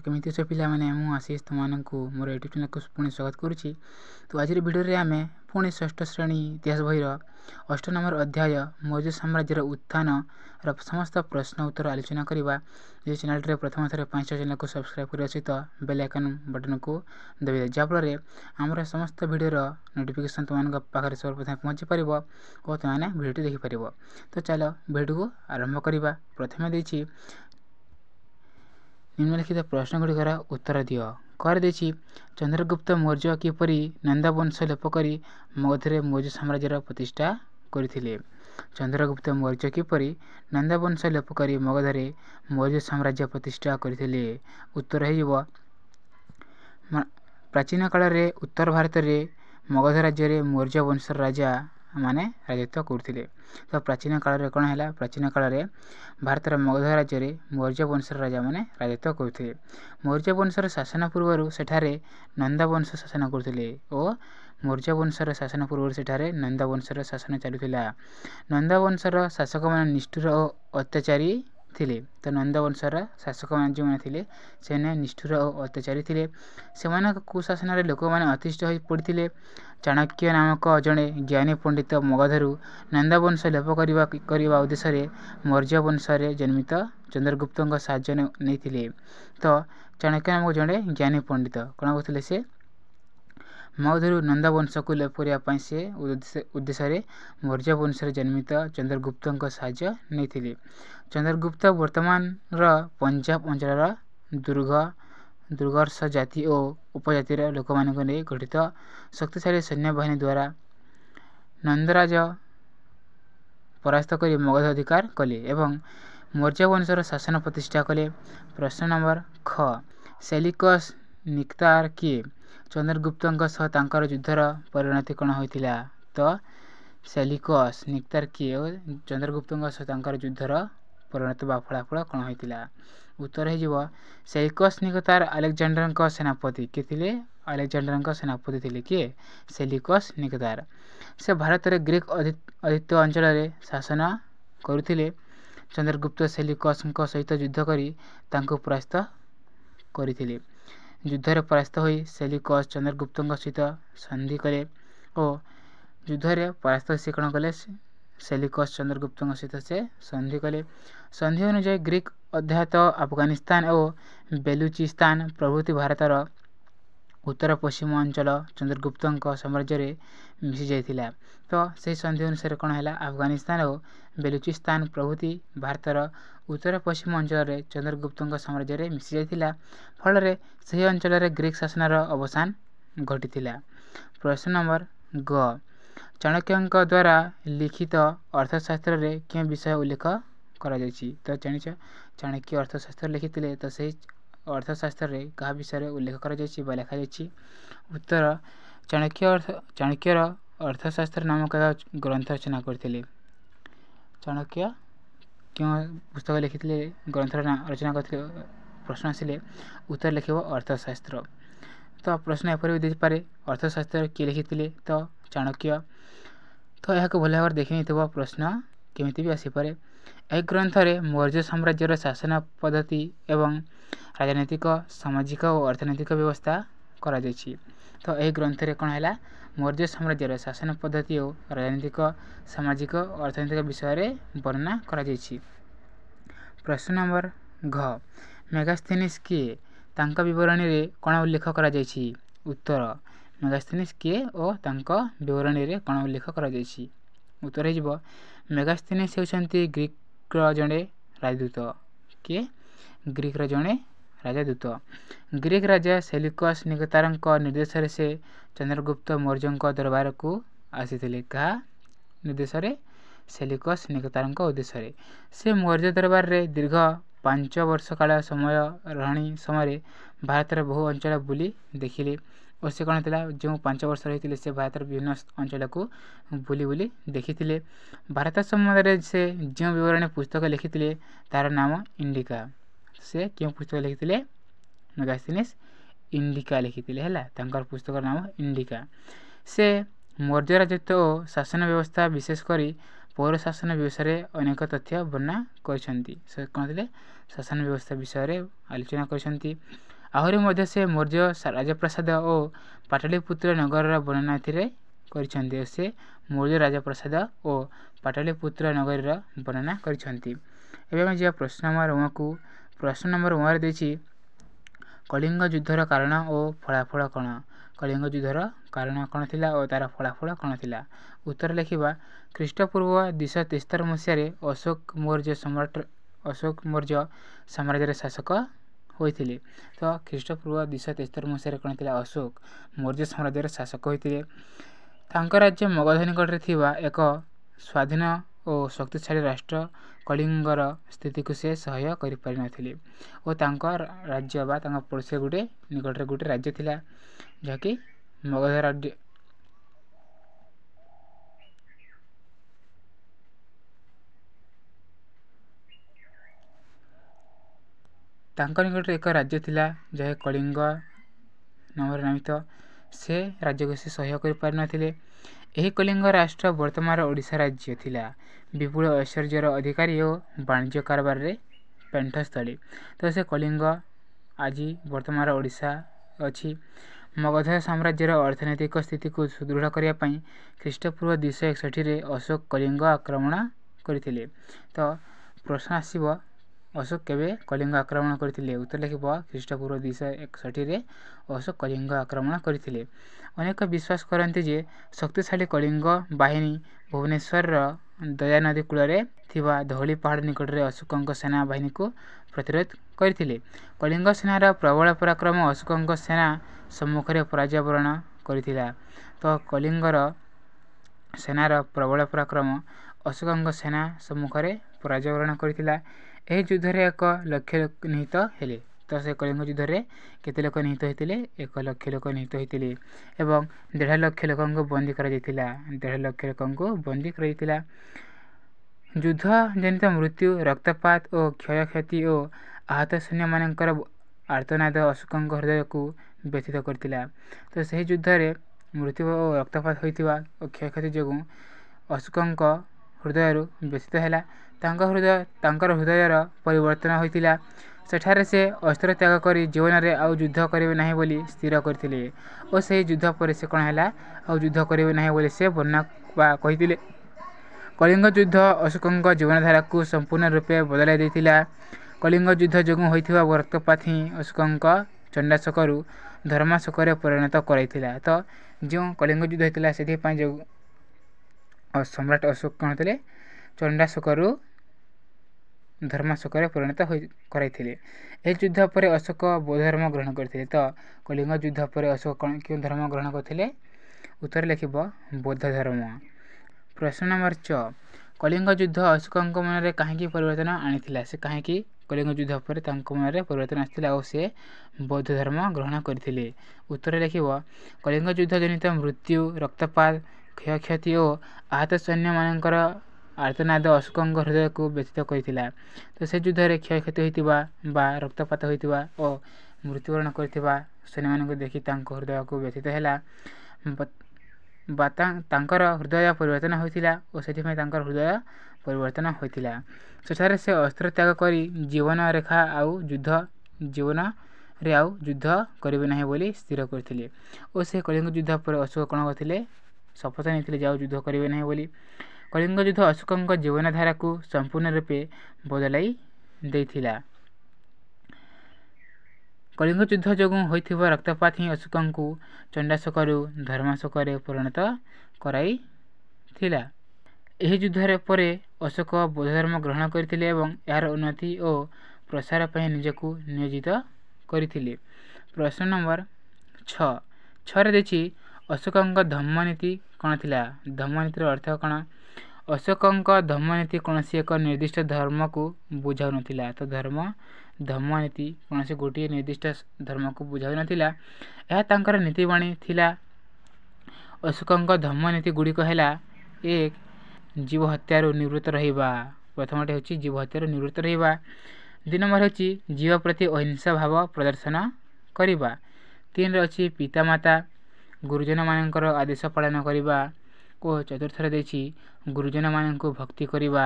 केमिति अछ पिलामाने मु आशीष तुमको मोर यूट्यूब चैनल को पुणी स्वागत करुच्ची। तो आज भिडियो आम पुणी षष्ठ श्रेणी इतिहास बहीर 8 नंबर अध्याय मौर्य साम्राज्यर उत्थान समस्त प्रश्न उत्तर आलोचना करवा। ये चैनल प्रथम थर 5 चैनल को सब्सक्राइब करने सहित बेल आइकन बटन को दबाई जहाँफल आमर समस्त भिडियोर नोटिफिकेशन तुम पाखे सर्वप्रथम पहुँची पार और तुमने भिडियो देखिपार। तो चलो भिडियो को आरंभ करवा। प्रथम देछि निम्नलिखित प्रश्नगुड़िकर उत्तर दियो। कर देछि चंद्रगुप्त मौर्य किपरि नंदा वंश लोप करी मगधरे मौर्य साम्राज्यर प्रतिष्ठा करथिले। चंद्रगुप्त मौर्य किपरि नंदा वंश लोप करी मगधरे मौर्य साम्राज्य प्रतिष्ठा करथिले। उत्तर हेइबो प्राचीन काल रे उत्तर भारत रे मगध राज्य रे मौर्य वंश राजा माने राजत्व करथिले। तो प्राचीन काल रे कोन हैला, प्राचीन काल रे भारत रे मगध राज्य रे मौर्य वंश राजा माने राजत्व करथिले। मौर्य वंशर शासन पूर्वरु सेठारे नंदा वंश शासन करथिले और मौर्य वंशर शासन पूर्वरु सेठारे नंदा वंशर शासन चलुथिला। नंदा वंशर शासक माने निष्ठुर और अत्याचारी थिले। तो नंदा वंशर शासक माने जो माने थिले सेने निष्ठुर और अत्याचारी थिले। सेमाना कुशासन रे लोक माने अतिष्ठ होई पड़िथिले। चाणक्य नामक जड़े ज्ञानी पंडित मगधरु नंदा वंश लोप करने उद्देश्य मौर्य वंश जन्मित चंद्रगुप्त साहाय्य नहीं। तो चाणक्य नामक जड़े ज्ञानी पंडित कौन कहते से मगधरु नंदा वंश को लोप करने से उद्देश्य मौर्य वंश जन्मित चंद्रगुप्त साहाय्य नहीं। चंद्रगुप्त वर्तमान पंजाब अंचल दुर्गर्ष जाति और उपजातिर लोक मानक नहीं गठित शक्तिशाली सैन्य बाहिनी द्वारा नंदराज परास्त कर मगध अधिकार कले एवं मौर्य वंशर शासन प्रतिष्ठा कले। प्रश्न नंबर ख सेलिकस निक्तार किए चंद्रगुप्त सह युद्धर परिणति कौन होता। तो सेलिकस निक्तार किए चंद्रगुप्त सह युद्धर परिणति बा फलाफल कौन होता। उत्तर हो सेलिकस निक्तार अलेक्जेंडर सेनापति किए अलेक्जेंडर सेनापति थे किए सेलिकस निक्तार। से भारत रे ग्रीक आदित्य अंचल रे शासन करुथिले। चंद्रगुप्त सेलिकस सहित युद्ध करी तांको परास्त करथिले। युद्धरे परास्त होई सेलिकस चंद्रगुप्त सहित संधि कले और युद्धरे परास्त से कौन कले सेलिकस चंद्रगुप्त सहित से संधि कले। संधि अनुसार ग्रीक अध्यात अफगानिस्तान और बेलुचिस्तान प्रभृति भारतर उत्तर पश्चिम अंचल चंद्रगुप्त साम्राज्य मिसी जाइथिला। तो से संधि अनुसार कौन है अफगानिस्तान और बेलुचिस्तान प्रभृति भारतर उत्तर पश्चिम अंचल चंद्रगुप्त साम्राज्य मिसी जाइथिला। फल से अंचल ग्रीक शासनर अवसान घटिथिला। प्रश्न नंबर ग चाणक्य द्वारा लिखित अर्थशास्त्र रे के विषय उल्लेख करा जायछि। तो जानिछ चाणक्य अर्थशास्त्र लिखिथिले। तो से अर्थशास्त्र रे कहा विषय उल्लेख करा जायछि बा लिखा जायछि। उत्तर चाणक्यर अर्थशास्त्र नामक ग्रंथ रचना करथिले। चाणक्य क्यों पुस्तक लिखिथिले ग्रंथ रचना करथिले प्रश्न आसिले उत्तर लिखिबो अर्थशास्त्र। तो प्रश्न एपरि दे पारे अर्थशास्त्र किए लिखिथिले तो चाणक्य। तो यह भल भाव देखि नहीं प्रश्न केमिति भी आसी पारे। एक ग्रंथ रे मौर्य साम्राज्यर शासन पद्धति एवं राजनैतिक सामाजिक और अर्थनैतिक व्यवस्था करा जायछि। तो यह ग्रंथ रे कौन है मौर्य साम्राज्यर शासन पद्धति और राजनैतिक सामाजिक और अर्थनैतिक विषय रे वर्णना करा जायछि। प्रश्न नंबर घ मेगास्थेनिस किए तांका विवरणी रे कौन उल्लेख करा जायछि। उत्तर मेगास्थेनिस किए और तांका विवरणी रे कौन उल्लेख करा जायछि। उत्तर हो मेगास्थेनिस होउछन्ति ग्रीक जड़े राजदूत किए ग्रीक जड़े राजदूत। ग्रीक राजा सेलिकस निक्तार निर्देश से चंद्रगुप्त मौर्य दरबार को आसी क्या निर्देश सेलिकस निक्तार उद्देश्य से मौर्य दरबार रे दीर्घ 5 वर्ष काल समय रही समय भारत बहु अंचल बुली देखिले और से कौन था जो 5 वर्ष रही से भारत विभिन्न अंचल को बुली बुली देखी। भारत संबंध से जो विवरणी पुस्तक लिखी तार नाम इंडिका। से क्यों पुस्तक लिखी मेगास्थेनिस इंडिका लिखी है पुस्तक नाम इंडिका। से मौर्य राजत्व और शासन व्यवस्था विशेषकर पौर शासन विषय में अनेक तथ्य वर्णना कर कौन थे शासन व्यवस्था विषय में आलोचना कर ଆହୁରି ମଧ୍ୟ ସେ ମୌର୍ଯ୍ୟ ରାଜପ୍ରାସାଦ ଓ ପାଟଳିପୁତ୍ର ନଗରର ବର୍ଣ୍ଣନା ଏଥିରେ କରିଛନ୍ତି। ସେ ମୌର୍ଯ୍ୟ ରାଜପ୍ରାସାଦ ଓ ପାଟଳିପୁତ୍ର ନଗରୀର ବର୍ଣ୍ଣନା କରିଛନ୍ତି। ଏବେ ଆମେ ଯିବା ପ୍ରଶ୍ନ ନମ୍ବର 1କୁ। ପ୍ରଶ୍ନ ନମ୍ବର 1ରେ ଦେଇଛି କଳିଙ୍ଗ ଯୁଦ୍ଧର କାରଣ ଓ ଫଳାଫଳ କ'ଣ? କଳିଙ୍ଗ ଯୁଦ୍ଧର କାରଣ କ'ଣ ଥିଲା ଓ ତା'ର ଫଳାଫଳ କ'ଣ ଥିଲା? ଉତ୍ତର ଲେଖିବା ଖ୍ରୀଷ୍ଟପୂର୍ବ 273 ମସିହାରେ ଅଶୋକ ମୌର୍ଯ୍ୟ ସାମ୍ରାଜ୍ୟର ଶାସକ ହୋଇଥିଲେ। ତ ଖ୍ରୀଷ୍ଟପୂର୍ବ 273 ମସିହାରେ କ'ଣ ଥିଲା? ଅଶୋକ ମୌର୍ଯ୍ୟ ସାମ୍ରାଜ୍ୟର ଶାସକ ହୋଇଥିଲେ। ତାଙ୍କ ରାଜ୍ୟ ମଗଧ ନିକଟରେ ଥିବା ଏକ ସ୍ୱାଧୀନ ଓ ଶକ୍ତିଶାଳୀ ରାଷ୍ଟ୍ର କଳିଙ୍ଗର ସ୍ଥିତିକୁ ସେ ସହ୍ୟ କରିପାରିନଥିଲେ ଓ ତାଙ୍କ ରାଜ୍ୟ ବା ତାଙ୍କ ପଡ଼ୋଶୀ ନିକଟରେ ଗୋଟେ ରାଜ୍ୟ ଥିଲା ଯାହାକି ମଗଧ ରାଜ୍ୟ। ତାଙ୍କ ନିକଟରେ ଏକ ରାଜ୍ୟ ଥିଲା ଯାହା କଳିଙ୍ଗ ନାମରେ ନାମିତ। ସେ ରାଜ୍ୟକୁ ସେ ସହ୍ୟ କରିପାରିନଥିଲେ। ଏହି କଳିଙ୍ଗ ରାଷ୍ଟ୍ର ବର୍ତ୍ତମାନର ଓଡ଼ିଶା ରାଜ୍ୟ ଥିଲା। ବିପୁଳ ଐଶ୍ୱର୍ଯ୍ୟର ଅଧିକାରୀ ଓ ବାଣିଜ୍ୟ କାରବାରରେ ପେଣ୍ଠସ୍ଥଳୀ। ତ ସେ କଳିଙ୍ଗ ଆଜି ବର୍ତ୍ତମାନର ଓଡ଼ିଶା ଅଛି। ମଗଧ ସାମ୍ରାଜ୍ୟର ଅର୍ଥନୈତିକ ସ୍ଥିତିକୁ ସୁଦୃଢ଼ କରିବା ପାଇଁ ଖ୍ରୀଷ୍ଟପୂର୍ବ 261ରେ ଅଶୋକ କଳିଙ୍ଗ ଆକ୍ରମଣ କରିଥିଲେ। ତ ପ୍ରଶ୍ନ ଆସିବ ଅଶୋକ କେବେ କଳିଙ୍ଗ ଆକ୍ରମଣ କରିଥିଲେ? ଉତ୍ତର ଲେଖିବ ଖ୍ରୀଷ୍ଟପୂର୍ବ 261ରେ ଅଶୋକ କଳିଙ୍ଗ ଆକ୍ରମଣ କରିଥିଲେ। ଅନେକ ବିଶ୍ୱାସ କରନ୍ତି ଯେ ଶକ୍ତିଶାଳୀ କଳିଙ୍ଗ ବାହିନୀ ଭୁବନେଶ୍ୱରର ଦୟାନଦୀ କୂଳରେ ଥିବା ଧଉଳି ପାହାଡ଼ ନିକଟରେ ଅଶୋକଙ୍କ ସେନା ବାହିନୀକୁ ପ୍ରତିରୋଧ କରିଥିଲେ। କଳିଙ୍ଗ ସେନାର ପ୍ରବଳ ପରାକ୍ରମ ଅଶୋକଙ୍କ ସେନା ସମ୍ମୁଖରେ ପରାଜୟ ବରଣ କରିଥିଲା। ତ କଳିଙ୍ଗର ସେନାର ପ୍ରବଳ ପରାକ୍ରମ ଅଶୋକଙ୍କ ସେନା ସମ୍ମୁଖରେ ପରାଜୟ ବରଣ କରିଥିଲା। ଏହି ଯୁଦ୍ଧରେ 1 ଲକ୍ଷ ଲୋକ ନିହତ ହେଲେ। ତ ସେ କଳିଙ୍ଗ ଯୁଦ୍ଧରେ କେତେ ଲୋକ ନିହତ ହୋଇଥିଲେ? 1 ଲକ୍ଷ ଲୋକ ନିହତ ହୋଇଥିଲେ ଏବଂ 1.5 ଲକ୍ଷ ଲୋକଙ୍କୁ ବନ୍ଦୀ କରାଯାଇଥିଲା। 1.5 ଲକ୍ଷ ଲୋକଙ୍କୁ ବନ୍ଦୀ କରାଯାଇଥିଲା। ଯୁଦ୍ଧ ଜନିତ ମୃତ୍ୟୁ, ରକ୍ତପାତ ଓ କ୍ଷୟକ୍ଷତି ଓ ଆହତ ସୈନ୍ୟମାନଙ୍କର ଆର୍ତ୍ତନାଦ ଅଶୋକଙ୍କ ହୃଦୟକୁ ବ୍ୟଥିତ କରିଥିଲା। ତ ସେହି ଯୁଦ୍ଧରେ ମୃତ୍ୟୁ ଓ ରକ୍ତପାତ ହୋଇଥିବା ଓ କ୍ଷୟକ୍ଷତି ଯୋଗୁଁ ଅଶୋକଙ୍କ ହୃଦୟରୁ ବ୍ୟଥିତ ହେଲା। ତାଙ୍କର ହୃଦୟର ପରିବର୍ତ୍ତନ ହୋଇଥିଲା। ସେଠାରେ ସେ ଅସ୍ତ୍ର ତ୍ୟାଗ କରି ଜୀବନରେ ଆଉ ଯୁଦ୍ଧ କରିବେ ନାହିଁ ବୋଲି ସ୍ଥିର କରିଥିଲେ ଓ ସେହି ଯୁଦ୍ଧ ପରେ ସେ କ'ଣ ହେଲା? ଆଉ ଯୁଦ୍ଧ କରିବେ ନାହିଁ ବୋଲି ସେ ବର୍ଣ୍ଣନା ବା କହିଥିଲେ। କଳିଙ୍ଗ ଯୁଦ୍ଧ ଅଶୋକଙ୍କ ଜୀବନଧାରାକୁ ସମ୍ପୂର୍ଣ୍ଣ ରୂପେ ବଦଳାଇ ଦେଇଥିଲା। କଳିଙ୍ଗ ଯୁଦ୍ଧ ଯୋଗୁଁ ହୋଇଥିବା ରକ୍ତପାତ ହିଁ ଅଶୋକଙ୍କ ଚଣ୍ଡାଶୋକରୁ ଧର୍ମାଶୋକରେ ପରିଣତ କରାଇଥିଲା। ତ ଯେଉଁ କଳିଙ୍ଗ ଯୁଦ୍ଧ ହୋଇଥିଲା ସେଥିପାଇଁ ଯେଉଁ ସମ୍ରାଟ ଅଶୋକ କ'ଣ ଥିଲେ? ଚଣ୍ଡାଶୋକରୁ ଧର୍ମାଶୋକରେ ପରିଣତ କରାଇଥିଲେ। ଏହି ଯୁଦ୍ଧ ପରେ ଅଶୋକ ବୌଦ୍ଧ ଧର୍ମ ଗ୍ରହଣ କରିଥିଲେ। ତ କଳିଙ୍ଗ ଯୁଦ୍ଧ ପରେ ଅଶୋକ କେଉଁ ଧର୍ମ ଗ୍ରହଣ କରିଥିଲେ? ଉତ୍ତର ଲେଖିବ ବୌଦ୍ଧ ଧର୍ମ। ପ୍ରଶ୍ନ ନମ୍ବର 6 କଳିଙ୍ଗ ଯୁଦ୍ଧ ଅଶୋକଙ୍କ ମନରେ କାହିଁକି ପରିବର୍ତ୍ତନ ଆଣିଥିଲା? ସେ କାହିଁକି କଳିଙ୍ଗ ଯୁଦ୍ଧ ପରେ ତାଙ୍କ ମନରେ ପରିବର୍ତ୍ତନ ଆସିଥିଲା ଓ ସେ ବୌଦ୍ଧ ଧର୍ମ ଗ୍ରହଣ କରିଥିଲେ? ଉତ୍ତର ଲେଖିବ କଳିଙ୍ଗ ଯୁଦ୍ଧ ଜନିତ ମୃତ୍ୟୁ, ରକ୍ତପାତ, କ୍ଷୟକ୍ଷତି ଓ ଆହତ ସୈନ୍ୟମାନଙ୍କର ଆର୍ତ୍ତନାଦ ଅଶୋକଙ୍କ ହୃଦୟକୁ ବ୍ୟଥିତ କରିଥିଲା। ତ ସେ ଯୁଦ୍ଧରେ କ୍ଷୟକ୍ଷତି ହୋଇଥିବା ବା ରକ୍ତପାତ ହୋଇଥିବା ଓ ମୃତ୍ୟୁବରଣ କରିଥିବା ସୈନ୍ୟମାନଙ୍କୁ ଦେଖି ତାଙ୍କ ହୃଦୟକୁ ବ୍ୟଥିତ ହେଲା ବା ତାଙ୍କର ହୃଦୟ ପରିବର୍ତ୍ତନ ହୋଇଥିଲା ଓ ସେଥିପାଇଁ ତାଙ୍କର ହୃଦୟ ପରିବର୍ତ୍ତନ ହୋଇଥିଲା। ସେଠାରେ ସେ ଅସ୍ତ୍ର ତ୍ୟାଗ କରି ଜୀବନରେ ଆଉ ଯୁଦ୍ଧ କରିବେ ନାହିଁ ବୋଲି ସ୍ଥିର କରିଥିଲେ ଓ ସେ କଳିଙ୍ଗ ଯୁଦ୍ଧ ପରେ ଅଶୋକ କ'ଣ କରିଥିଲେ? ଶପଥ ନେଇଥିଲେ ଯେ ଆଉ ଯୁଦ୍ଧ କରିବେ ନାହିଁ ବୋଲି। କଳିଙ୍ଗ ଯୁଦ୍ଧ ଅଶୋକଙ୍କ ଜୀବନଧାରାକୁ ସମ୍ପୂର୍ଣ୍ଣ ରୂପେ ବଦଳାଇ ଦେଇଥିଲା। କଳିଙ୍ଗ ଯୁଦ୍ଧ ଯୋଗୁଁ ହୋଇଥିବା ରକ୍ତପାତ ହିଁ ଅଶୋକଙ୍କୁ ଚଣ୍ଡାଶୋକରୁ ଧର୍ମାଶୋକରେ ପରିଣତ କରାଇଥିଲା। ଏହି ଯୁଦ୍ଧରେ ପରେ ଅଶୋକ ବୌଦ୍ଧ ଧର୍ମ ଗ୍ରହଣ କରିଥିଲେ ଏବଂ ଏହାର ଉନ୍ନତି ଓ ପ୍ରସାର ପାଇଁ ନିଜକୁ ନିୟୋଜିତ କରିଥିଲେ। ପ୍ରଶ୍ନ ନମ୍ବର 6ରେ ଦେଇଛି ଅଶୋକଙ୍କ ଧମ୍ମନୀତି କ'ଣ ଥିଲା? ଧମ୍ମନୀତିର ଅର୍ଥ କ'ଣ? ଅଶୋକଙ୍କ ଧମ୍ମନୀତି କୌଣସି ଏକ ନିର୍ଦ୍ଦିଷ୍ଟ ଧର୍ମକୁ ବୁଝାଉନଥିଲା। ତ ଧମ୍ମନୀତି କୌଣସି ଗୋଟିଏ ନିର୍ଦ୍ଦିଷ୍ଟ ଧର୍ମକୁ ବୁଝାଉନଥିଲା, ଏହା ତାଙ୍କର ନୀତିବାଣୀ ଥିଲା। ଅଶୋକଙ୍କ ଧମ୍ମନୀତି ଗୁଡ଼ିକ ହେଲା 1. ଜୀବ ହତ୍ୟାରୁ ନିବୃତ୍ତ ରହିବା। ପ୍ରଥମଟି ହେଉଛି ଜୀବ ହତ୍ୟାରୁ ନିବୃତ୍ତ ରହିବା। 2 ନମ୍ବର ହେଉଛି ଜୀବ ପ୍ରତି ଅହିଂସା ଭାବ ପ୍ରଦର୍ଶନ କରିବା। 3ରେ ଅଛି ପିତାମାତା ଗୁରୁଜନମାନଙ୍କର ଆଦେଶ ପାଳନ କରିବା ଓ 4ଥରେ ଦେଇଛି ଗୁରୁଜନମାନଙ୍କୁ ଭକ୍ତି କରିବା।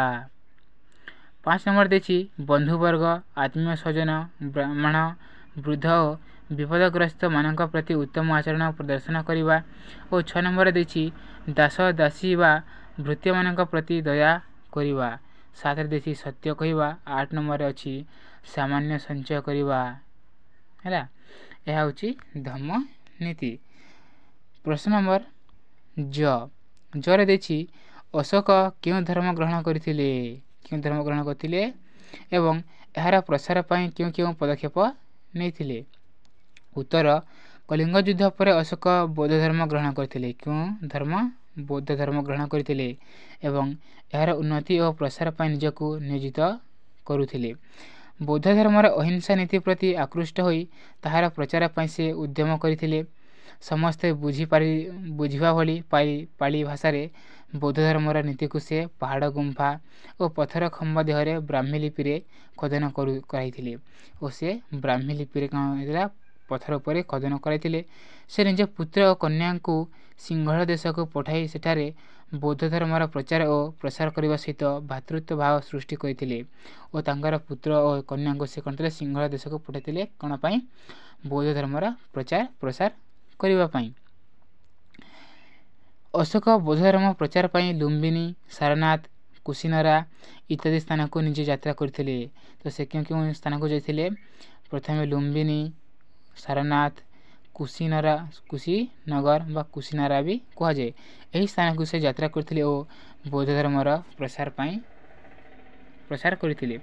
5 ନମ୍ବର ଦେଇଛି ବନ୍ଧୁବର୍ଗ, ଆତ୍ମୀୟ ସ୍ୱଜନ, ବ୍ରାହ୍ମଣ, ବୃଦ୍ଧ ଓ ବିପଦଗ୍ରସ୍ତ ମାନଙ୍କ ପ୍ରତି ଉତ୍ତମ ଆଚରଣ ପ୍ରଦର୍ଶନ କରିବା ଓ 6 ନମ୍ବର ଦେଇଛି ଦାସ ଦାସୀ ବା ଭୃତ୍ୟମାନଙ୍କ ପ୍ରତି ଦୟା କରିବା। 7ରେ ଦେଇଛି ସତ୍ୟ କହିବା। 8 ନମ୍ବରରେ ଅଛି ସାମାନ୍ୟ ସଞ୍ଚୟ କରିବା ହେଲା। ଏହା ହେଉଛି ଧର୍ମ ନୀତି। ପ୍ରଶ୍ନ ନମ୍ବର ଜରେ ଦେଇଛି ଅଶୋକ କେଉଁ ଧର୍ମ ଗ୍ରହଣ କରିଥିଲେ ଏବଂ ଏହାର ପ୍ରସାର ପାଇଁ କେଉଁ କେଉଁ ପଦକ୍ଷେପ ନେଇଥିଲେ? ଉତ୍ତର କଳିଙ୍ଗ ଯୁଦ୍ଧ ପରେ ଅଶୋକ ବୌଦ୍ଧ ଧର୍ମ ଗ୍ରହଣ କରିଥିଲେ। କେଉଁ ଧର୍ମ? ବୌଦ୍ଧ ଧର୍ମ ଗ୍ରହଣ କରିଥିଲେ ଏବଂ ଏହାର ଉନ୍ନତି ଓ ପ୍ରସାର ପାଇଁ ନିଜକୁ ନିୟୋଜିତ କରୁଥିଲେ। ବୌଦ୍ଧ ଧର୍ମର ଅହିଂସା ନୀତି ପ୍ରତି ଆକୃଷ୍ଟ ହୋଇ ତାହାର ପ୍ରଚାର ପାଇଁ ସେ ଉଦ୍ୟମ କରିଥିଲେ। ସମସ୍ତେ ବୁଝିବା ଭଳି ପାଳି ଭାଷାରେ ବୌଦ୍ଧ ଧର୍ମର ନୀତିକୁ ସେ ପାହାଡ଼ ଗୁମ୍ଫା ଓ ପଥର ଖମ୍ବ ଦେହରେ ବ୍ରାହ୍ମୀ ଲିପିରେ ଖୋଦନ କରାଇଥିଲେ ଓ ସେ ବ୍ରାହ୍ମୀ ଲିପିରେ କ'ଣ ହେଇଥିଲା? ପଥର ଉପରେ ଖୋଦନ କରାଇଥିଲେ। ସେ ନିଜ ପୁତ୍ର ଓ କନ୍ୟାଙ୍କୁ ସିଂହଳ ଦେଶକୁ ପଠାଇ ସେଠାରେ ବୌଦ୍ଧ ଧର୍ମର ପ୍ରଚାର ଓ ପ୍ରସାର କରିବା ସହିତ ଭାତୃତ୍ୱ ଭାବ ସୃଷ୍ଟି କରିଥିଲେ ଓ ତାଙ୍କର ପୁତ୍ର ଓ କନ୍ୟାଙ୍କୁ ସେ କରିଥିଲେ ସିଂହଳ ଦେଶକୁ ପଠାଇଥିଲେ କ'ଣ ପାଇଁ? ବୌଦ୍ଧ ଧର୍ମର ପ୍ରଚାର ପ୍ରସାର କରିବା ପାଇଁ। ଅଶୋକ ବୌଦ୍ଧ ଧର୍ମ ପ୍ରଚାର ପାଇଁ ଲୁମ୍ବିନୀ, ସାରନାଥ, କୁଶିନରା ଇତ୍ୟାଦି ସ୍ଥାନକୁ ନିଜେ ଯାତ୍ରା କରିଥିଲେ। ତ ସେ କେଉଁ କେଉଁ ସ୍ଥାନକୁ ଯାଇଥିଲେ? ପ୍ରଥମେ ଲୁମ୍ବିନୀ, ସାରନାଥ, କୁଶିନଗର ବା କୁଶିନାରା ବି କୁହାଯାଏ। ଏହି ସ୍ଥାନକୁ ସେ ଯାତ୍ରା କରିଥିଲେ ଓ ବୌଦ୍ଧ ଧର୍ମର ପ୍ରସାର କରିଥିଲେ।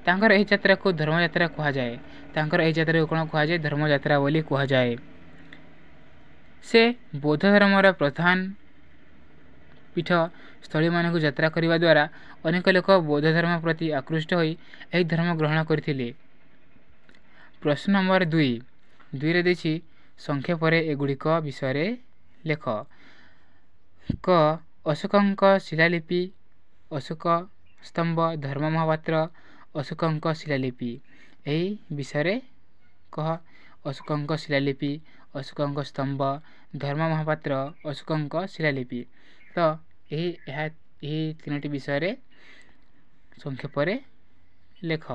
ତାଙ୍କର ଏହି ଯାତ୍ରାକୁ ଧର୍ମଯାତ୍ରା କୁହାଯାଏ। କ'ଣ କୁହାଯାଏ? ଧର୍ମଯାତ୍ରା ବୋଲି କୁହାଯାଏ। ସେ ବୌଦ୍ଧ ଧର୍ମର ପ୍ରଧାନ ପୀଠ ସ୍ଥଳୀମାନଙ୍କୁ ଯାତ୍ରା କରିବା ଦ୍ୱାରା ଅନେକ ଲୋକ ବୌଦ୍ଧ ଧର୍ମ ପ୍ରତି ଆକୃଷ୍ଟ ହୋଇ ଏହି ଧର୍ମ ଗ୍ରହଣ କରିଥିଲେ। ପ୍ରଶ୍ନ ନମ୍ବର 2ରେ ଦେଇଛି ସଂକ୍ଷେପରେ ଏଗୁଡ଼ିକ ବିଷୟରେ ଲେଖ। କ ଅଶୋକଙ୍କ ଶିଳାଲିପି, ଅଶୋକ ସ୍ତମ୍ଭ, ଧର୍ମ ମହାପାତ୍ର, ଅଶୋକଙ୍କ ଶିଳାଲିପି। ଏହି ବିଷୟରେ କହ। ଅଶୋକଙ୍କ ଶିଳାଲିପି, ଅଶୋକଙ୍କ ସ୍ତମ୍ଭ, ଧର୍ମ ମହାପାତ୍ର, ଅଶୋକଙ୍କ ଶିଳାଲିପି। ତ ଏହି 3ଟି ବିଷୟରେ ସଂକ୍ଷେପରେ ଲେଖ।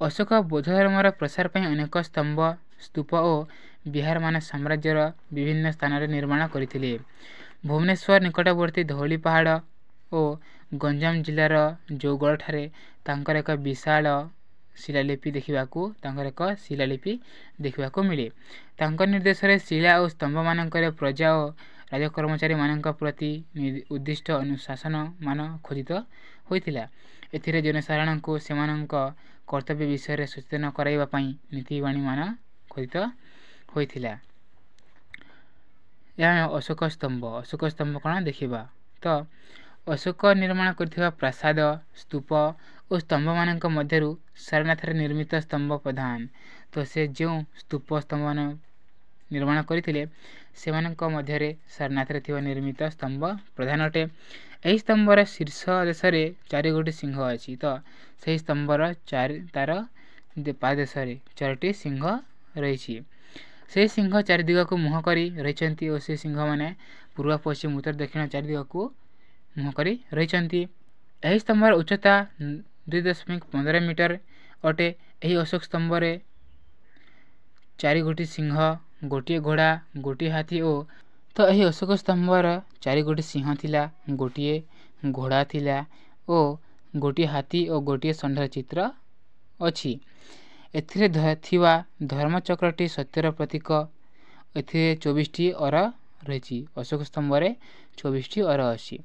ଅଶୋକ ବୌଦ୍ଧ ଧର୍ମର ପ୍ରସାର ପାଇଁ ଅନେକ ସ୍ତମ୍ଭ, ସ୍ତୂପ ଓ ବିହାରମାନ ସାମ୍ରାଜ୍ୟର ବିଭିନ୍ନ ସ୍ଥାନରେ ନିର୍ମାଣ କରିଥିଲେ। ଭୁବନେଶ୍ୱର ନିକଟବର୍ତ୍ତୀ ଧଉଳି ପାହାଡ଼ ଓ ଗଞ୍ଜାମ ଜିଲ୍ଲାର ଜଉଗଡ଼ଠାରେ ତାଙ୍କର ଏକ ଶିଳାଲିପି ଦେଖିବାକୁ ମିଳେ। ତାଙ୍କ ନିର୍ଦ୍ଦେଶରେ ଶିଳା ଓ ସ୍ତମ୍ଭମାନଙ୍କରେ ପ୍ରଜା ଓ ରାଜକର୍ମଚାରୀମାନଙ୍କ ପ୍ରତି ଉଦ୍ଦିଷ୍ଟ ଅନୁଶାସନମାନ ଖୋଦିତ ହୋଇଥିଲା। ଏଥିରେ ଜନସାଧାରଣଙ୍କୁ ସେମାନଙ୍କ କର୍ତ୍ତବ୍ୟ ବିଷୟରେ ସଚେତନ କରାଇବା ପାଇଁ ନୀତିବାଣୀମାନ ଖୋଦିତ ହୋଇଥିଲା। ଏହା ଅଶୋକ ସ୍ତମ୍ଭ କ'ଣ ଦେଖିବା? ତ ଅଶୋକ ନିର୍ମାଣ କରିଥିବା ପ୍ରାସାଦ, ସ୍ତୂପ ଓ ସ୍ତମ୍ଭମାନଙ୍କ ମଧ୍ୟରୁ ସାରନାଥରେ ନିର୍ମିତ ସ୍ତମ୍ଭ ପ୍ରଧାନ। ତ ସେ ଯେଉଁ ସ୍ତୂପ ସ୍ତମ୍ଭମାନ ନିର୍ମାଣ କରିଥିଲେ ସେମାନଙ୍କ ମଧ୍ୟରେ ସାରନାଥରେ ଥିବା ନିର୍ମିତ ସ୍ତମ୍ଭ ପ୍ରଧାନ ଅଟେ। ଏହି ସ୍ତମ୍ଭର ଶୀର୍ଷ ଦେଶରେ 4 ଗୋଟି ସିଂହ ଅଛି। ତ ସେହି ସ୍ତମ୍ଭର ତାର ପାଦଦେଶରେ 4ଟି ସିଂହ ରହିଛି। ସେହି ସିଂହ 4 ଦିଗକୁ ମୁହଁ କରି ରହିଛନ୍ତି ଓ ସେ ସିଂହମାନେ ପୂର୍ବ, ପଶ୍ଚିମ, ଉତ୍ତର, ଦକ୍ଷିଣ 4 ଦିଗକୁ ମୁହଁ କରି ରହିଛନ୍ତି। ଏହି ସ୍ତମ୍ଭର ଉଚ୍ଚତା 2.15 ମିଟର ଅଟେ। ଏହି ଅଶୋକ ସ୍ତମ୍ଭରେ 4 ଗୋଟି ସିଂହ, ଗୋଟିଏ ଘୋଡ଼ା, ଗୋଟିଏ ହାତୀ ଏହି ଅଶୋକ ସ୍ତମ୍ଭର 4 ଗୋଟି ସିଂହ ଥିଲା, ଗୋଟିଏ ଘୋଡ଼ା ଥିଲା ଓ ଗୋଟିଏ ହାତୀ ଓ ଗୋଟିଏ ଷଣ୍ଢର ଚିତ୍ର ଅଛି। ଏଥିରେ ଥିବା ଧର୍ମଚକ୍ରଟି ସତ୍ୟର ପ୍ରତୀକ। ଏଥିରେ 24ଟି ଅର ରହିଛି। ଅଶୋକ ସ୍ତମ୍ଭରେ 24ଟି ଅର ଅଛି।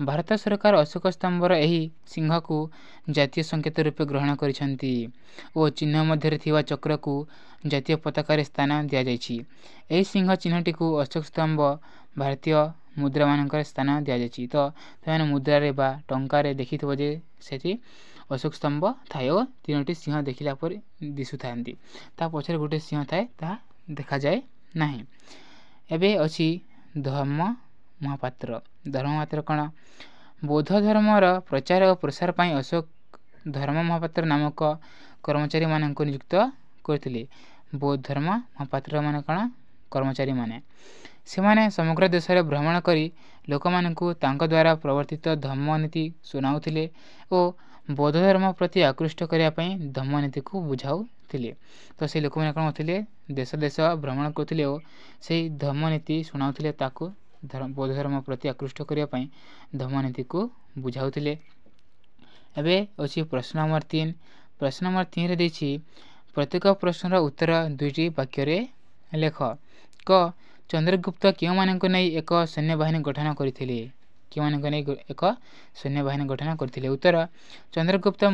ଭାରତ ସରକାର ଅଶୋକ ସ୍ତମ୍ଭର ଏହି ସିଂହକୁ ଜାତୀୟ ସଂକେତ ରୂପେ ଗ୍ରହଣ କରିଛନ୍ତି ଓ ଚିହ୍ନ ମଧ୍ୟରେ ଥିବା ଚକ୍ରକୁ ଜାତୀୟ ପତାକାରେ ସ୍ଥାନ ଦିଆଯାଇଛି। ଏହି ସିଂହ ଚିହ୍ନଟିକୁ ଅଶୋକ ସ୍ତମ୍ଭ ଭାରତୀୟ ମୁଦ୍ରାମାନଙ୍କରେ ସ୍ଥାନ ଦିଆଯାଇଛି। ତ ସେମାନେ ମୁଦ୍ରାରେ ବା ଟଙ୍କାରେ ଦେଖିଥିବ ଯେ ସେଠି ଅଶୋକ ସ୍ତମ୍ଭ ଥାଏ ଓ 3ଟି ସିଂହ ଦେଖିଲା ପରେ ଦିଶୁଥାନ୍ତି। ତା ପଛରେ ଗୋଟିଏ ସିଂହ ଥାଏ, ତାହା ଦେଖାଯାଏ ନାହିଁ। ଏବେ ଅଛି ଧର୍ମ ମହାପାତ୍ର। କ'ଣ? ବୌଦ୍ଧ ଧର୍ମର ପ୍ରଚାର ଓ ପ୍ରସାର ପାଇଁ ଅଶୋକ ଧର୍ମ ମହାପାତ୍ର ନାମକ କର୍ମଚାରୀମାନଙ୍କୁ ନିଯୁକ୍ତ କରିଥିଲେ। ବୌଦ୍ଧ ଧର୍ମ ମହାପାତ୍ରମାନେ କ'ଣ? କର୍ମଚାରୀମାନେ। ସେମାନେ ସମଗ୍ର ଦେଶରେ ଭ୍ରମଣ କରି ଲୋକମାନଙ୍କୁ ତାଙ୍କ ଦ୍ୱାରା ପ୍ରବର୍ତ୍ତିତ ଧର୍ମ ନୀତି ଶୁଣାଉଥିଲେ ଓ बौद्ध धर्म प्रति आकृष्ट करने धम्मनीति को बुझाऊले। तो से लोक मैंने कौन करते देश देश भ्रमण करते और से धम्मनीति शुणाऊले बौद्ध धर्म प्रति आकृष्ट करने धम्मनीति को बुझाऊले। एवं अच्छी प्रश्न नंबर 3। प्रश्न नंबर 3 रे देछि प्रत्येक प्रश्नर उत्तर 2टी वाक्य लेख। क चंद्रगुप्त क्यों मानक नहीं एक सैन्य बाहिनी गठन करथिले क्यों मानक नहीं एक सैन्य बाहिनी गठन करथिले। उत्तर चंद्रगुप्त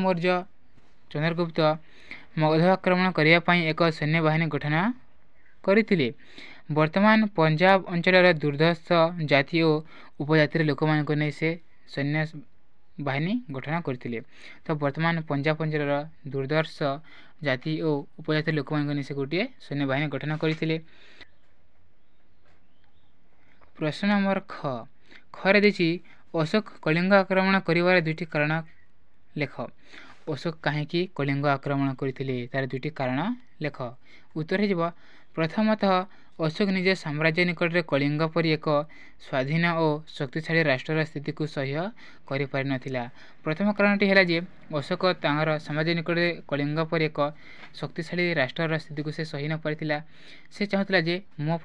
मगध आक्रमण करिया पई एक सैन्य बाहिनी गठन करथिले। वर्तमान पंजाब अंचल दुर्धर्ष जाति और उपजातिर लोक मानक नहीं से सैन्य बाहिनी गठन करथिले। तो वर्तमान पंजाब अंचल दुर्धर्ष जाति और उपजाति लोक मानक से गोटे सैन्य बाहिनी गठन करथिले। प्रश्न नंबर खरे देछि अशोक कलिंग आक्रमण करिवार 2टी कारण लेख। अशोक कहीं कलिंग आक्रमण करथिले तार 2टी कारण लेख। उत्तर हे प्रथमतः अशोक निज साम्राज्य निकट में कलिंग परी एक स्वाधीन और शक्तिशाली राष्ट्र स्थिति को सह्य करि पारि नथिला। प्रथम कारणटी है जे अशोक तांगर साम्राज्य निकट में कलिंग पर एक शक्तिशाली राष्ट्र स्थिति को से सही न पारिथिला। से चाहूला जे मो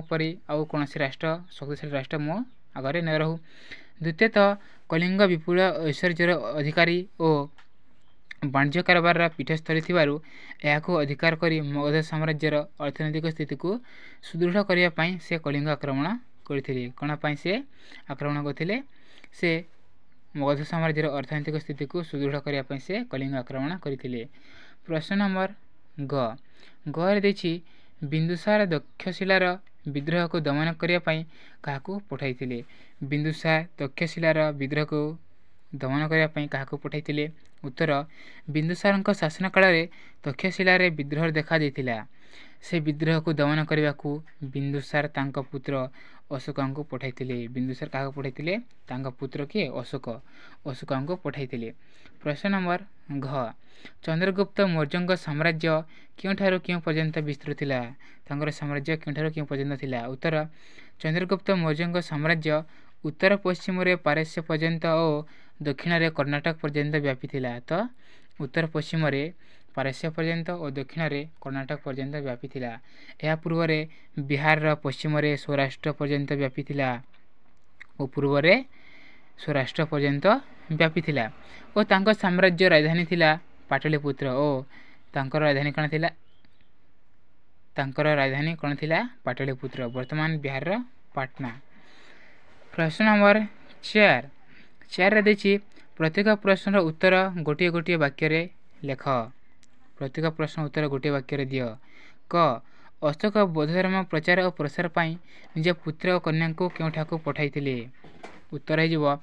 परी आउ कौन राष्ट्र शक्तिशाली राष्ट्र मो आगे न रहू। द्वितीयतः कलिंग विपुल ऐश्वर्यर अधिकारी और वाणिज्य कारबार पीठस्थली थिबारु याको अधिकार करी मगध साम्राज्यर अर्थनैतिक स्थिति को सुदृढ़ करने से कलिंग आक्रमण करथिले। कौन पाई से आक्रमण करथिले से मगध साम्राज्यर अर्थनैतिक स्थिति को सुदृढ़ करने से कलिंग आक्रमण करथिले। प्रश्न नंबर ग देछि बिंदुसार दक्षशिलार विद्रोह को दमन करने काहाकू पठाइथिले। बिंदुसार दक्षशिलार विद्रोह को दमन करने काहाकू पठाइथिले। उत्तर बिंदुसार शासन काल में तक्षशिला विद्रोह देखा देथिला। से विद्रोह को दमन करने को बिंदुसार तांका पुत्र अशोक को पठाइथिले। बिंदुसार क्या पठाइथिले तांका पुत्र के अशोक को पठाइथिले। प्रश्न नंबर घ चंद्रगुप्त मौर्य साम्राज्य क्योंठारु क्यों पर्यंत विस्तृत थिला। तांकर साम्राज्य क्योंठारु क्यों पर्यंत थिला। उत्तर चंद्रगुप्त मौर्य साम्राज्य उत्तर पश्चिम रे पारस्य पर्यंत और दक्षिण रे कर्नाटक पर्यंत व्यापी थिला। तो उत्तर पश्चिम रे पारस्य पर्यंत और दक्षिण रे कर्नाटक पर्यंत व्यापी थिला। यह पूर्व रे बिहार रा पश्चिम रे सौराष्ट्र पर्यंत व्यापी थिला और पूर्व रे सौराष्ट्र पर्यंत व्यापी थिला। और तांको साम्राज्य राजधानी थिला पाटलिपुत्र और तांकर राजधानी कौन थिला पाटलिपुत्र वर्तमान बिहार रा पाटना। प्रश्न नंबर 4 देछि प्रत्येक प्रश्नर उत्तर गोटे गोटे वाक्य रे लेख। प्रत्येक प्रश्न उत्तर गोटे वाक्य रे दियो। क अशोक बौद्ध धर्म प्रचार और प्रसार पाई निज पुत्र और कन्या को केउठाकू पठाइथिले। उत्तर हे जिवो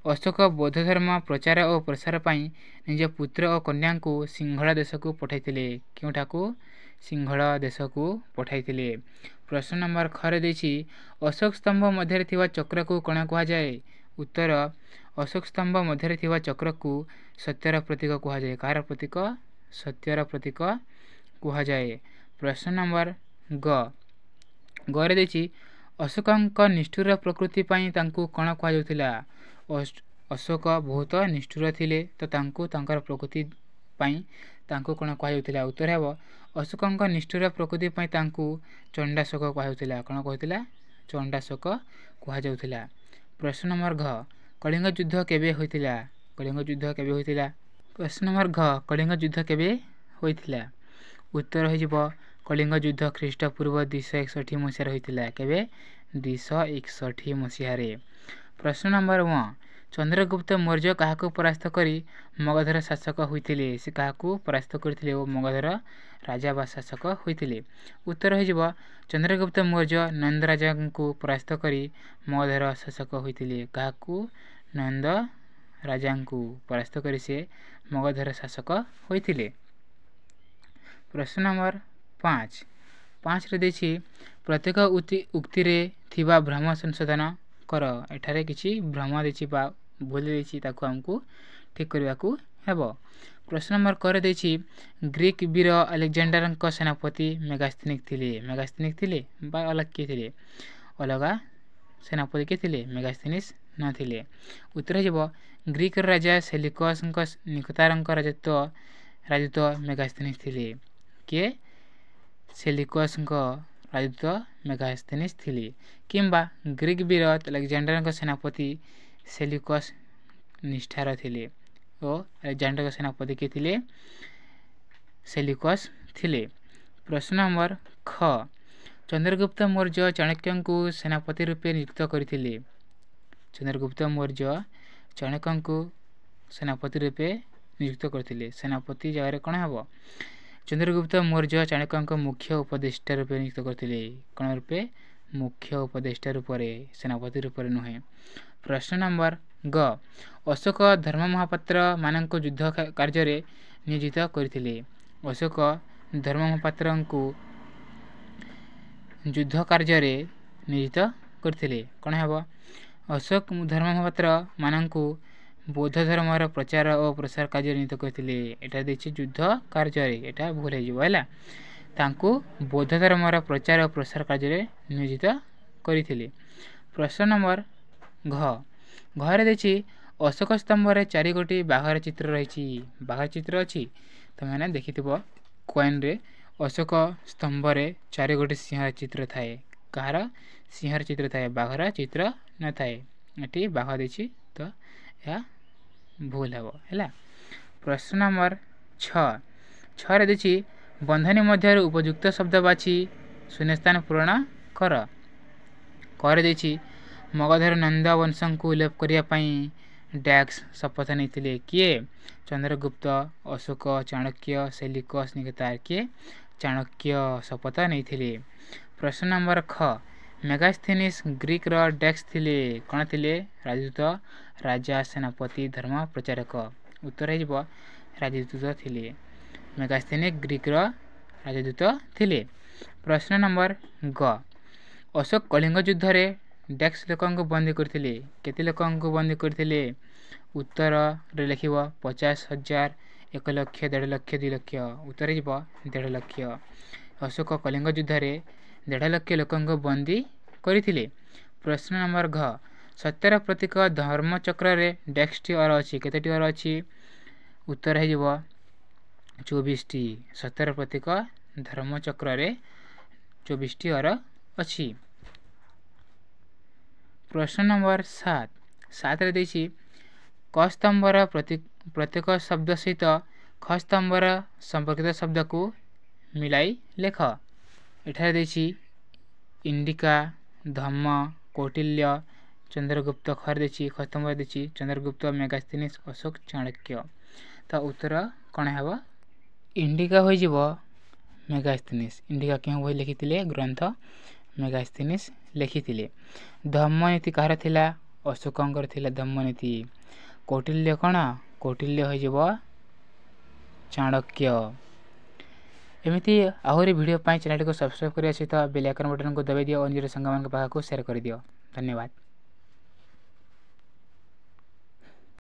अशोक बौद्ध धर्म प्रचार और प्रसार पाई निज पुत्र और कन्या को सिंहला देश को पठाइथिले। केउठाकू सिंहला देश को पठाइथिले। प्रश्न नंबर खरे देछि अशोक स्तंभ मध्य थिवा चक्र को कोन कहा जाए। उत्तर अशोक स्तंभ मध्य थिवा चक्र को सत्यर प्रतीक कहा जाए। कार प्रतीक सत्यर प्रतीक कहा जाए। प्रश्न नंबर ग देछि अशोक निष्ठुर प्रकृति पाई तांकू कोन कहा जाउथिला। अशोक बहुत निष्ठुर थिले तो तांकू तांकर प्रकृति पाई तांकू कोन कहा जाउथिला। उत्तर हेबो अशोक निष्ठुर प्रकृति पाई तांकू चंडाशोक कहा जाउथिला। कोन कहथिला चंडाशोक कहा जाउथिला। प्रश्न नंबर घ कलिंग युद्ध केबे होइथिला। कलिंग युद्ध केबे होइथिला। प्रश्न नंबर घ कलिंग युद्ध केबे होइथिला। उत्तर हो जिवो कलिंग युद्ध ख्रीष्टपूर्व 261 मसीहा होइथिला। केबे 261 मसीहा रे। प्रश्न नंबर 1 चंद्रगुप्त मौर्य काहाकू परास्त करी मगधर शासक होइथिले। से काहाकू परास्त करथिले ओ मगधर राजा बा शासक होइथिले। उत्तर हो जिवो चंद्रगुप्त मौर्य नंद राजा को परास्त करी मगधर शासक होइथिले। काहाकू नंद राजा को परास्त करी से मगधर शासक होइथिले। प्रश्न नंबर 5 रे देछि प्रत्येक उक्ति रे थिबा भ्रम संशोधन कर। एठारे किछि भ्रम देछि बा भूल देछि ताकू हमकू ठीक करबा को हेबो। प्रश्न नंबर कर देछि ग्रीक वीर अलेक्जेंडर को सेनापति मेगास्थेनिक थिले बा अलग के थिले अलगा सेनापति के थिले मेगास्थेनिस नथिले। उत्तर हो ग्रीक राजा सेलिकस निकतार राजत्व मेगास्थेनिस थिले। किए सेलिकस राजत्व मेगास्थेनिस थिले किंबा ग्रीक वीर अलेक्जेंडर सेनापति सेलिकस निष्ठार थिले और अलेक्जेंडर सेनापति के थिले सेलिकस थिले। प्रश्न नंबर ख चंद्रगुप्त मौर्य चाणक्य को सेनापति रूपे नियुक्त करथिले। चंद्रगुप्त मौर्य चाणक्य को सेनापति रूपे नियुक्त करथिले। सेनापति जगह कौन हम चंद्रगुप्त मौर्य चाणक्य मुख्य उपदेष्टा रूपे नियुक्त करथिले। कौन रूपे मुख्य उपदेष्टा रूप सेनापति रूप नुहे। प्रश्न नंबर ग अशोक धर्म महापात्र मानक युद्ध कार्य नियोजित करथिले। अशोक धर्म महापात्र को युद्ध कार्य नियोजित करथिले। कौन हम अशोक धर्म महापात्र मानक बौद्ध धर्मर प्रचार और प्रसार कार्य नियोजित करथिले। एटा देखि युद्ध कार्य एटा भूल है तांको बौद्ध धर्मर प्रचार और प्रसार कार्य नियोजित करथिले। प्रश्न नंबर घ घरे देखि अशोक स्तंभ 4 गोटी बाघर चित्र रही। बाघर चित्र अच्छी तुम मैंने देखि कॉइन रे अशोक स्तंभ 4 गोटी सिंह चित्र थाए। कहार सिंहर चित्र थाए बाघर चित्र न थाए। ये बाघ देखी तो यह भूल है। प्रश्न नंबर 6 देखी बंधनी मध्य उपयुक्त शब्द बाछी शून्यस्थान पूरण कर। कर देखी मगधर नंद वंश को उल्लेख करने डैक्स शपथ नहीं किए चंद्रगुप्त अशोक चाणक्य सेलिकस निकतार किए चाणक्य शपथ नहीं। प्रश्न नंबर ख मेगास्थेनिस ग्रीक डैक्स थिले कौन थिले राजदूत राजा सेनापति धर्म प्रचारक। उत्तर हो राजदूत थिले। मेगास्थेनिस ग्रीक राजदूत थिले। प्रश्न नंबर ग अशोक कलिंग युद्ध रे डैक्स लोक बंदी करथिले। केते लोक बंदी करथिले। उत्तर रे लिखिब 50,000 1 लाख 1.5 लाख 2 लाख। उत्तर हो 1.5 लाख। अशोक कलिंग युद्ध रे 1.5 लाख लोक बंदी करथिले। प्रश्न नंबर घ 17 प्रतीक धर्मचक्र रे डैक्स टी और अछि केतेटी और अछि। उत्तर हो 24 टी। 17 प्रतीक धर्मचक्र रे 24 टी और अछि। प्रश्न नंबर 7 रे देखि क स्तंभर प्रत्येक शब्द सहित ख स्तंभर संपर्कित शब्द को मिलाई लेख। एठारे देखि इंडिका धम्म कौटिल्य चंद्रगुप्त खर देखि ख स्तंभ देखि चंद्रगुप्त मेगास्थेनिस अशोक चाणक्य। तो उत्तर कौन है इंडिका हो जिवो मेगास्थेनिस। इंडिका क्यों बही लिखिथिले ग्रंथ मेगास्थेनिस लिखिथिले। धम्मनीति कहार थिला अशोकंकर थिला धम्मनीति। कौटिल्य कौन कौटिल्य हो जिवो चाणक्य। एमिति आहरी वीडियो पाई चैनल को सब्सक्राइब करिया सहित बेल आइकन बटन को दबाई दियो और निज संगमान के पाखा को शेयर कर दियो। धन्यवाद।